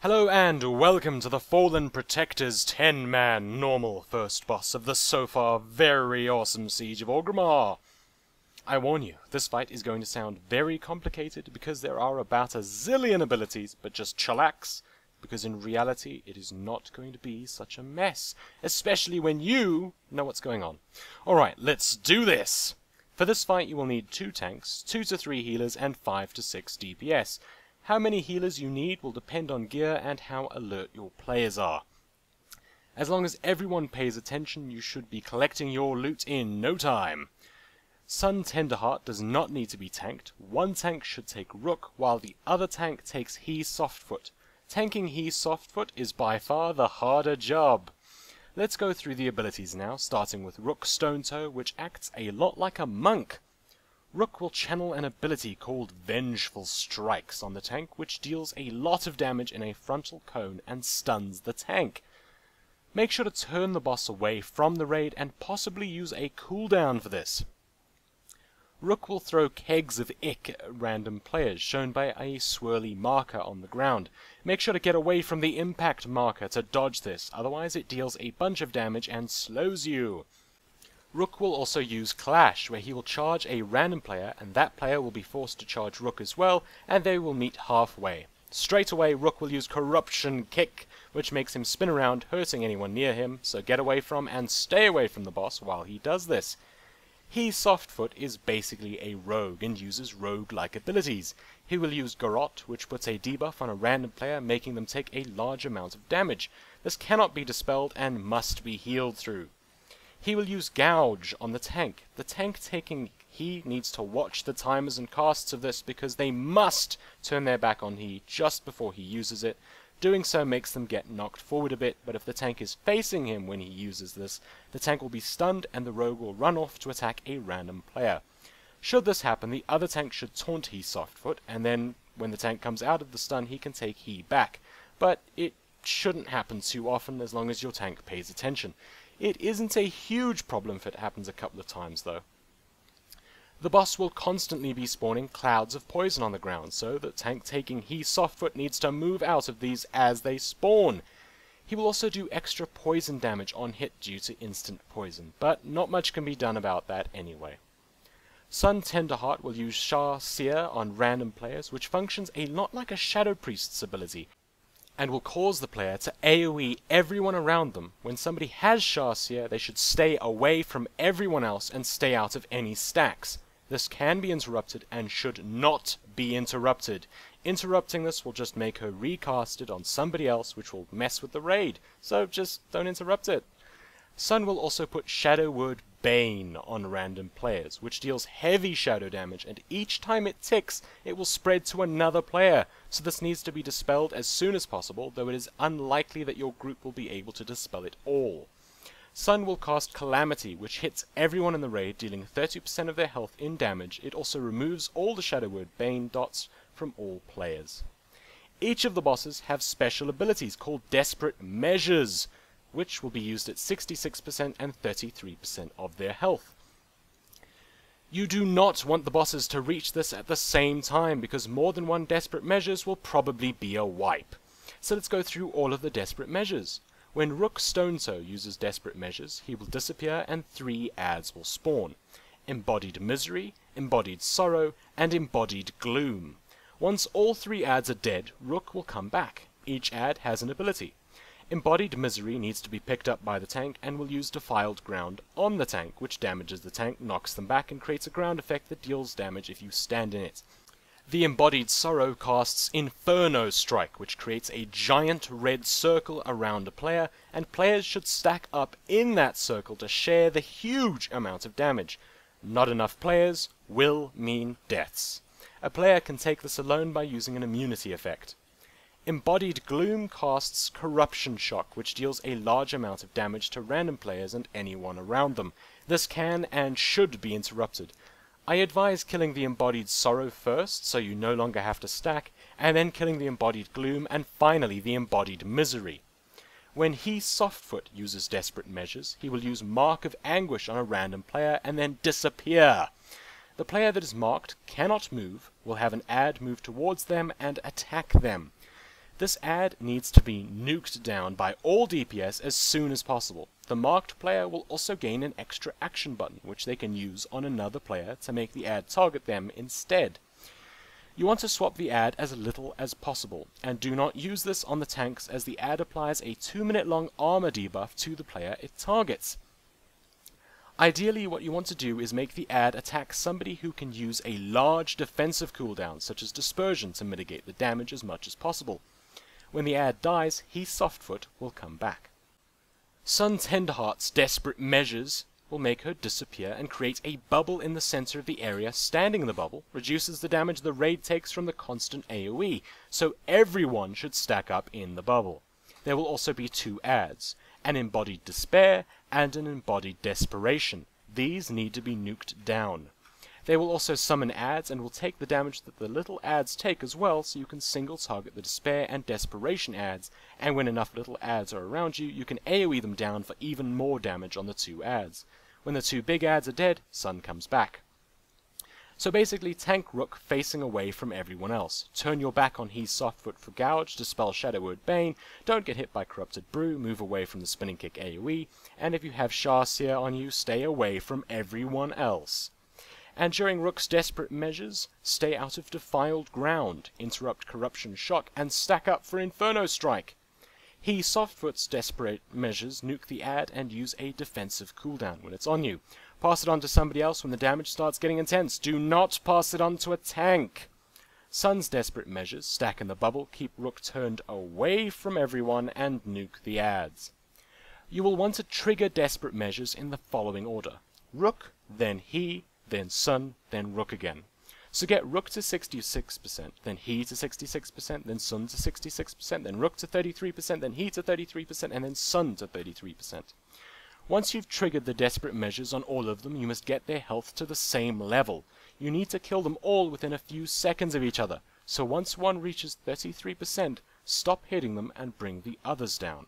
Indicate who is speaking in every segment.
Speaker 1: Hello and welcome to the Fallen Protector's 10-man normal first boss of the so far very awesome Siege of Orgrimmar. I warn you, this fight is going to sound very complicated because there are about a zillion abilities, but just chillax, because in reality it is not going to be such a mess, especially when you know what's going on. Alright, let's do this! For this fight you will need 2 tanks, 2 to 3 healers and 5 to 6 DPS. How many healers you need will depend on gear and how alert your players are. As long as everyone pays attention, you should be collecting your loot in no time. Sun Tenderheart does not need to be tanked. One tank should take Rook, while the other tank takes He Softfoot. Tanking He Softfoot is by far the harder job. Let's go through the abilities now, starting with Rook Stonetoe, which acts a lot like a monk. Rook will channel an ability called Vengeful Strikes on the tank, which deals a lot of damage in a frontal cone and stuns the tank. Make sure to turn the boss away from the raid and possibly use a cooldown for this. Rook will throw kegs of ick at random players, shown by a swirly marker on the ground. Make sure to get away from the impact marker to dodge this, otherwise it deals a bunch of damage and slows you. Rook will also use Clash, where he will charge a random player, and that player will be forced to charge Rook as well, and they will meet halfway. Straight away, Rook will use Corruption Kick, which makes him spin around, hurting anyone near him, so get away from and stay away from the boss while he does this. He Softfoot is basically a rogue, and uses rogue-like abilities. He will use Garrote, which puts a debuff on a random player, making them take a large amount of damage. This cannot be dispelled and must be healed through. He will use Gouge on the tank. The tank taking He needs to watch the timers and casts of this because they must turn their back on He just before he uses it. Doing so makes them get knocked forward a bit, but if the tank is facing him when he uses this, the tank will be stunned and the rogue will run off to attack a random player. Should this happen, the other tank should taunt He Softfoot, and then when the tank comes out of the stun, he can take He back. But it shouldn't happen too often as long as your tank pays attention. It isn't a huge problem if it happens a couple of times, though. The boss will constantly be spawning clouds of poison on the ground, so the tank taking He Softfoot needs to move out of these as they spawn. He will also do extra poison damage on hit due to instant poison, but not much can be done about that anyway. Sun Tenderheart will use Shah Seer on random players, which functions a lot like a Shadow Priest's ability, and will cause the player to AoE everyone around them. When somebody has Shah Seer, they should stay away from everyone else and stay out of any stacks. This can be interrupted and should not be interrupted. Interrupting this will just make her recast it on somebody else, which will mess with the raid, so just don't interrupt it. Sun will also put Shadow Word Bane on random players, which deals heavy shadow damage, and each time it ticks, it will spread to another player, so this needs to be dispelled as soon as possible, though it is unlikely that your group will be able to dispel it all. Sun will cast Calamity, which hits everyone in the raid, dealing 30% of their health in damage. It also removes all the Shadow Word Bane dots from all players. Each of the bosses have special abilities called Desperate Measures, which will be used at 66% and 33% of their health. You do not want the bosses to reach this at the same time, because more than one Desperate Measures will probably be a wipe. So let's go through all of the Desperate Measures. When Rook Stonetoe uses Desperate Measures, he will disappear and 3 adds will spawn. Embodied Misery, Embodied Sorrow, and Embodied Gloom. Once all 3 adds are dead, Rook will come back. Each add has an ability. Embodied Misery needs to be picked up by the tank and will use Defiled Ground on the tank, which damages the tank, knocks them back, and creates a ground effect that deals damage if you stand in it. The Embodied Sorrow casts Inferno Strike, which creates a giant red circle around a player, and players should stack up in that circle to share the huge amount of damage. Not enough players will mean deaths. A player can take this alone by using an immunity effect. Embodied Gloom casts Corruption Shock, which deals a large amount of damage to random players and anyone around them. This can and should be interrupted. I advise killing the Embodied Sorrow first, so you no longer have to stack, and then killing the Embodied Gloom, and finally the Embodied Misery. When He Softfoot uses Desperate Measures, he will use Mark of Anguish on a random player and then disappear. The player that is marked cannot move, will have an add move towards them and attack them. This ad needs to be nuked down by all DPS as soon as possible. The marked player will also gain an extra action button, which they can use on another player to make the ad target them instead. You want to swap the ad as little as possible, and do not use this on the tanks as the ad applies a 2-minute long armor debuff to the player it targets. Ideally, what you want to do is make the ad attack somebody who can use a large defensive cooldown, such as Dispersion, to mitigate the damage as much as possible. When the ad dies, He's Softfoot will come back. Sun Tenderheart's Desperate Measures will make her disappear and create a bubble in the center of the area. Standing in the bubble reduces the damage the raid takes from the constant AoE, so everyone should stack up in the bubble. There will also be 2 ads, an Embodied Despair and an Embodied Desperation. These need to be nuked down. They will also summon ads and will take the damage that the little ads take as well, so you can single target the Despair and Desperation ads, and when enough little ads are around you, you can AoE them down for even more damage on the 2 ads. When the 2 big ads are dead, Sun comes back. So basically, tank Rook facing away from everyone else. Turn your back on He's Softfoot for Gouge, dispel Shadow Word Bane, don't get hit by Corrupted Brew, move away from the Spinning Kick AoE, and if you have Sharseer on you, stay away from everyone else. And during Rook's Desperate Measures, stay out of Defiled Ground, interrupt Corruption Shock, and stack up for Inferno Strike. He's Softfoot's Desperate Measures nuke the ad and use a defensive cooldown when it's on you. Pass it on to somebody else when the damage starts getting intense. Do not pass it on to a tank. Sun's Desperate Measures stack in the bubble, keep Rook turned away from everyone, and nuke the ads. You will want to trigger Desperate Measures in the following order: Rook, then He, then Sun, then Rook again. So get Rook to 66%, then He to 66%, then Sun to 66%, then Rook to 33%, then He to 33%, and then Sun to 33%. Once you've triggered the Desperate Measures on all of them, you must get their health to the same level. You need to kill them all within a few seconds of each other, so once one reaches 33%, stop hitting them and bring the others down.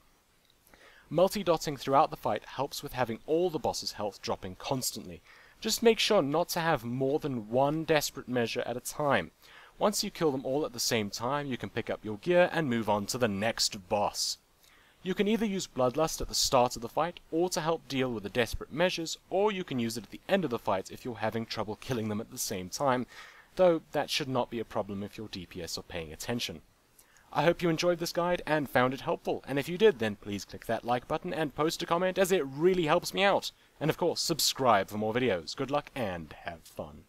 Speaker 1: Multi-dotting throughout the fight helps with having all the boss's health dropping constantly. Just make sure not to have more than 1 Desperate Measure at a time. Once you kill them all at the same time, you can pick up your gear and move on to the next boss. You can either use Bloodlust at the start of the fight, or to help deal with the Desperate Measures, or you can use it at the end of the fight if you're having trouble killing them at the same time, though that should not be a problem if your DPS are paying attention. I hope you enjoyed this guide and found it helpful, and if you did, then please click that like button and post a comment, as it really helps me out. And of course, subscribe for more videos. Good luck and have fun.